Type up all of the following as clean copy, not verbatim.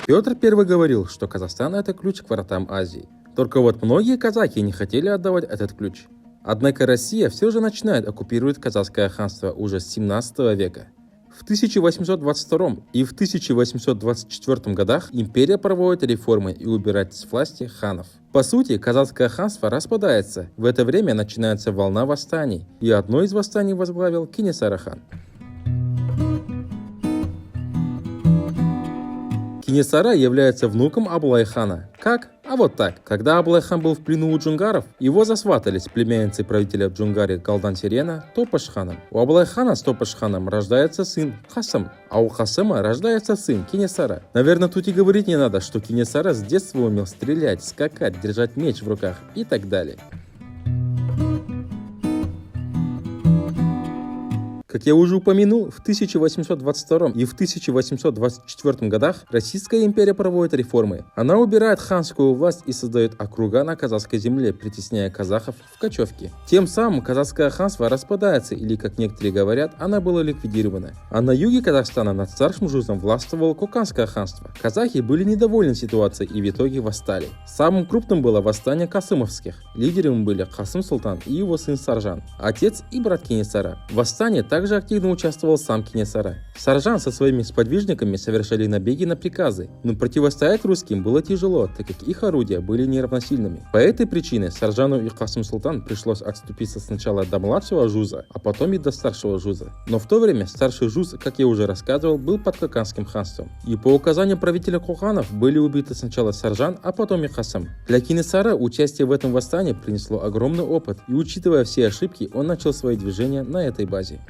Петр I говорил, что Казахстан – это ключ к воротам Азии. Только вот многие казахи не хотели отдавать этот ключ. Однако Россия все же начинает оккупировать казахское ханство уже с 17 века. В 1822 и в 1824 годах империя проводит реформы и убирает с власти ханов. По сути, казахское ханство распадается. В это время начинается волна восстаний, и одно из восстаний возглавил Кенесары хан. Кенесары является внуком Абылай-хана. Как? А вот так. Когда Абылай-хан был в плену у джунгаров, его засватали с племянницей правителя Джунгари Галдан-Серена Топаш-ханом. У Абылай-хана с Топаш-ханом рождается сын Хасым, а у Хасыма рождается сын Кенесары. Наверное, тут и говорить не надо, что Кенесары с детства умел стрелять, скакать, держать меч в руках и так далее. Как я уже упомянул, в 1822 и в 1824 годах Российская империя проводит реформы. Она убирает ханскую власть и создает округа на казахской земле, притесняя казахов в кочевке. Тем самым казахское ханство распадается, или, как некоторые говорят, оно было ликвидировано. А на юге Казахстана над старшим жузом властвовало Коканское ханство. Казахи были недовольны ситуацией и в итоге восстали. Самым крупным было восстание касымовских. Лидерами были Касым Султан и его сын Саржан, отец и брат Кенесары. Восстание также активно участвовал сам Кенесары. Саржан со своими сподвижниками совершали набеги на приказы, но противостоять русским было тяжело, так как их орудия были неравносильными. По этой причине Саржану и Касым Султан пришлось отступиться сначала до младшего жуза, а потом и до старшего жуза. Но в то время старший жуз, как я уже рассказывал, был под Коканским ханством. И по указанию правителя Коканов были убиты сначала Саржан, а потом и Касым. Для Кенесары участие в этом восстании принесло огромный опыт, и учитывая все ошибки, он начал свои движения на этой базе.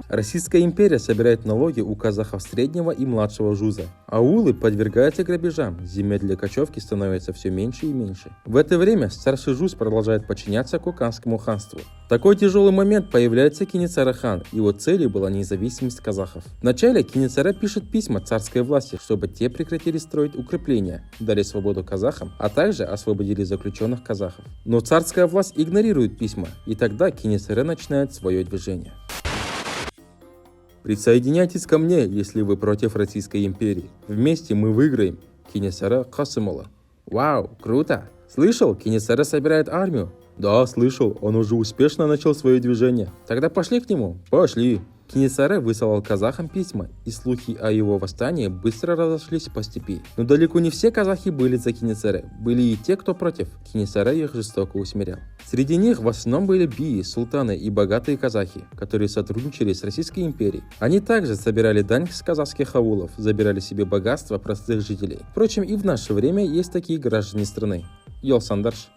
Российская империя собирает налоги у казахов среднего и младшего жуза. Аулы подвергаются грабежам, земель для кочевки становится все меньше и меньше. В это время старший жуз продолжает подчиняться Коканскому ханству. В такой тяжелый момент появляется Кенесары хан, его целью была независимость казахов. Вначале Кенесары пишет письма царской власти, чтобы те прекратили строить укрепления, дали свободу казахам, а также освободили заключенных казахов. Но царская власть игнорирует письма, и тогда Кенесары начинает свое движение. Присоединяйтесь ко мне, если вы против Российской империи. Вместе мы выиграем. Кенесары Касымұлы. Вау, круто! Слышал, Кенесары собирает армию? Да, слышал, он уже успешно начал свое движение. Тогда пошли к нему. Пошли. Кенесары высылал казахам письма, и слухи о его восстании быстро разошлись по степи. Но далеко не все казахи были за Кенесары, были и те, кто против. Кенесары их жестоко усмирял. Среди них в основном были бии, султаны и богатые казахи, которые сотрудничали с Российской империей. Они также собирали дань с казахских аулов, забирали себе богатство простых жителей. Впрочем, и в наше время есть такие граждане страны. Йолсандарш.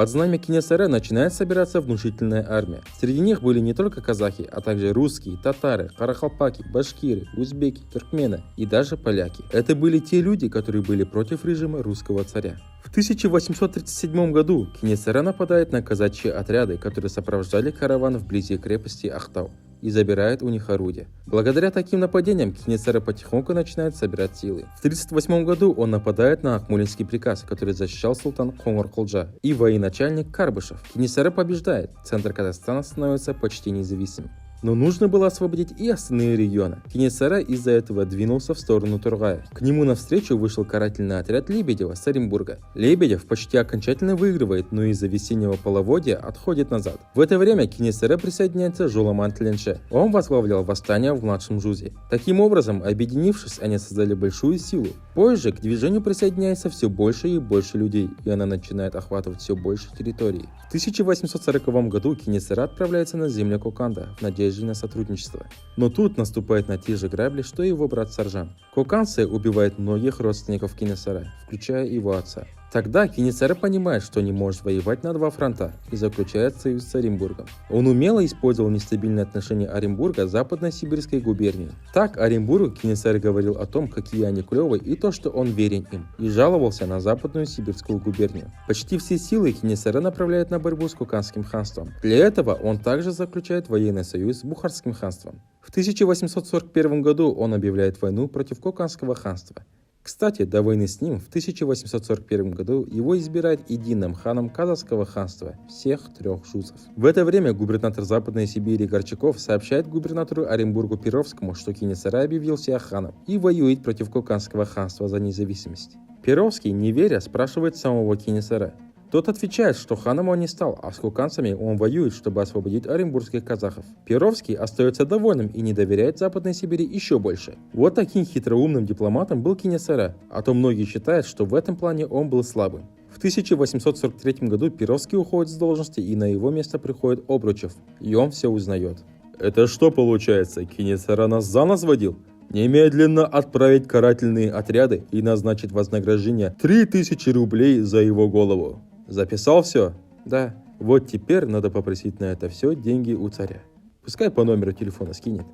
Под знамя Кенесары начинает собираться внушительная армия. Среди них были не только казахи, а также русские, татары, карахалпаки, башкиры, узбеки, туркмены и даже поляки. Это были те люди, которые были против режима русского царя. В 1837 году Кенесары нападает на казачьи отряды, которые сопровождали караван вблизи крепости Ахтау, и забирает у них орудия. Благодаря таким нападениям Кенесары потихоньку начинает собирать силы. В 1938 году он нападает на Акмолинский приказ, который защищал султан Қоңырқұлжа и военачальник Карбышев. Кенесары побеждает, центр Казахстана становится почти независимым. Но нужно было освободить и остальные регионы. Кенесары из-за этого двинулся в сторону Торгая. К нему навстречу вышел карательный отряд Лебедева с Оренбурга. Лебедев почти окончательно выигрывает, но из-за весеннего половодья отходит назад. В это время к Кенесары присоединяется Жоламан-Тленше. Он возглавлял восстание в младшем жузе. Таким образом, объединившись, они создали большую силу. Позже к движению присоединяется все больше и больше людей, и она начинает охватывать все больше территории. В 1840 году Кенесары отправляется на землю Коканда в надежде на сотрудничество. Но тут наступает на те же грабли, что и его брат Саржан. Коканцы убивают многих родственников Кенесары, включая его отца. Тогда Кенесары понимает, что не может воевать на два фронта и заключает союз с Оренбургом. Он умело использовал нестабильные отношения Оренбурга с Западно-Сибирской губернией. Так Оренбургу Кенесары говорил о том, какие они клевые, и то, что он верен им, и жаловался на Западную Сибирскую губернию. Почти все силы Кенесары направляет на борьбу с Коканским ханством. Для этого он также заключает военный союз с Бухарским ханством. В 1841 году он объявляет войну против Коканского ханства. Кстати, до войны с ним в 1841 году его избирают единым ханом Казахского ханства всех 3 жузов. В это время губернатор Западной Сибири Горчаков сообщает губернатору Оренбургу Перовскому, что Кенесары объявил себя ханом и воюет против Коканского ханства за независимость. Перовский, не веря, спрашивает самого Кенесары. Тот отвечает, что ханом он не стал, а с коканцами он воюет, чтобы освободить оренбургских казахов. Перовский остается довольным и не доверяет Западной Сибири еще больше. Вот таким хитроумным дипломатом был Кенесары, а то многие считают, что в этом плане он был слабым. В 1843 году Перовский уходит с должности, и на его место приходит Обручев, и он все узнает. «Это что получается, Кенесары нас за нас водил? Немедленно отправить карательные отряды и назначить вознаграждение 3000 рублей за его голову». Записал все? Да. Вот теперь надо попросить на это все деньги у царя. Пускай по номеру телефона скинет.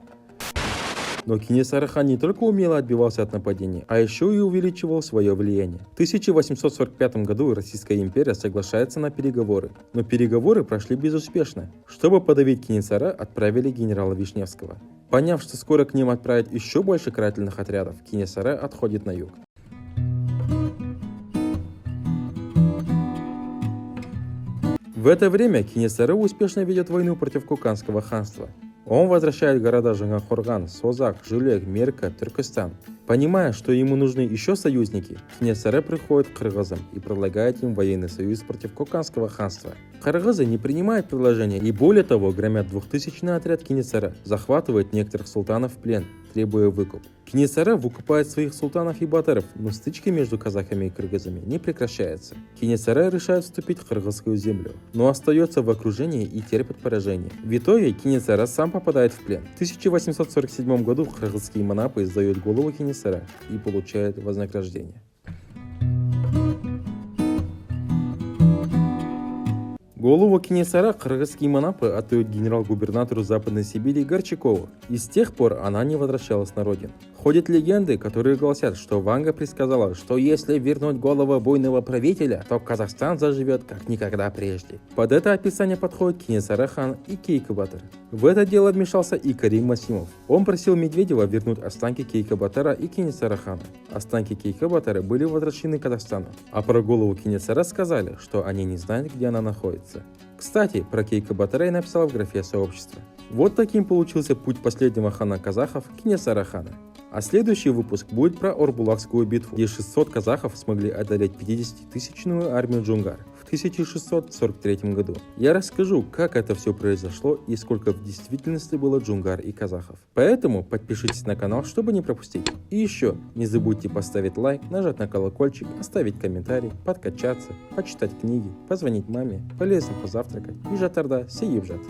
Но Кенесары хан не только умело отбивался от нападений, а еще и увеличивал свое влияние. В 1845 году Российская империя соглашается на переговоры, но переговоры прошли безуспешно. Чтобы подавить Кенесары, отправили генерала Вишневского. Поняв, что скоро к ним отправят еще больше карательных отрядов, Кенесары отходит на юг. В это время Кенесары успешно ведет войну против Коканского ханства. Он возвращает города Жаңақорған, Созак, Жүлек, Мерка, Түркістан. Понимая, что ему нужны еще союзники, Кенесары приходит к кыргызам и предлагает им военный союз против Коканского ханства. Кыргызы не принимают предложения и более того громят 2000-й отряд Кенесары, захватывают некоторых султанов в плен, требуя выкуп. Кенесары выкупает своих султанов и батыров, но стычки между казахами и кыргызами не прекращаются. Кенесары решают вступить в кыргызскую землю, но остается в окружении и терпит поражение. В итоге Кенесары сам попадает в плен. В 1847 году кыргызские манапы издают голову Кенесары и получают вознаграждение. Голову Кенесары кыргызские манапы отдают генерал-губернатору Западной Сибири Горчакову, и с тех пор она не возвращалась на родину. Ходят легенды, которые гласят, что Ванга предсказала, что если вернуть голову буйного правителя, то Казахстан заживет как никогда прежде. Под это описание подходит Кенесары хан и Кейкобатыр. В это дело вмешался и Карим Масимов. Он просил Медведева вернуть останки Кейкобатыра и Кенесары хана. Останки Кейкобатыра были возвращены Казахстану, а про голову Кенесары сказали, что они не знают, где она находится. Кстати, про Кейкобатыра я написал в графе сообщества. Вот таким получился путь последнего хана казахов Кенесары хана. А следующий выпуск будет про Орбулакскую битву, где 600 казахов смогли одолеть 50-тысячную армию джунгар в 1643 году. Я расскажу, как это все произошло и сколько в действительности было джунгар и казахов. Поэтому подпишитесь на канал, чтобы не пропустить. И еще, не забудьте поставить лайк, нажать на колокольчик, оставить комментарий, подкачаться, почитать книги, позвонить маме, полезно позавтракать и жатарда сейебжат.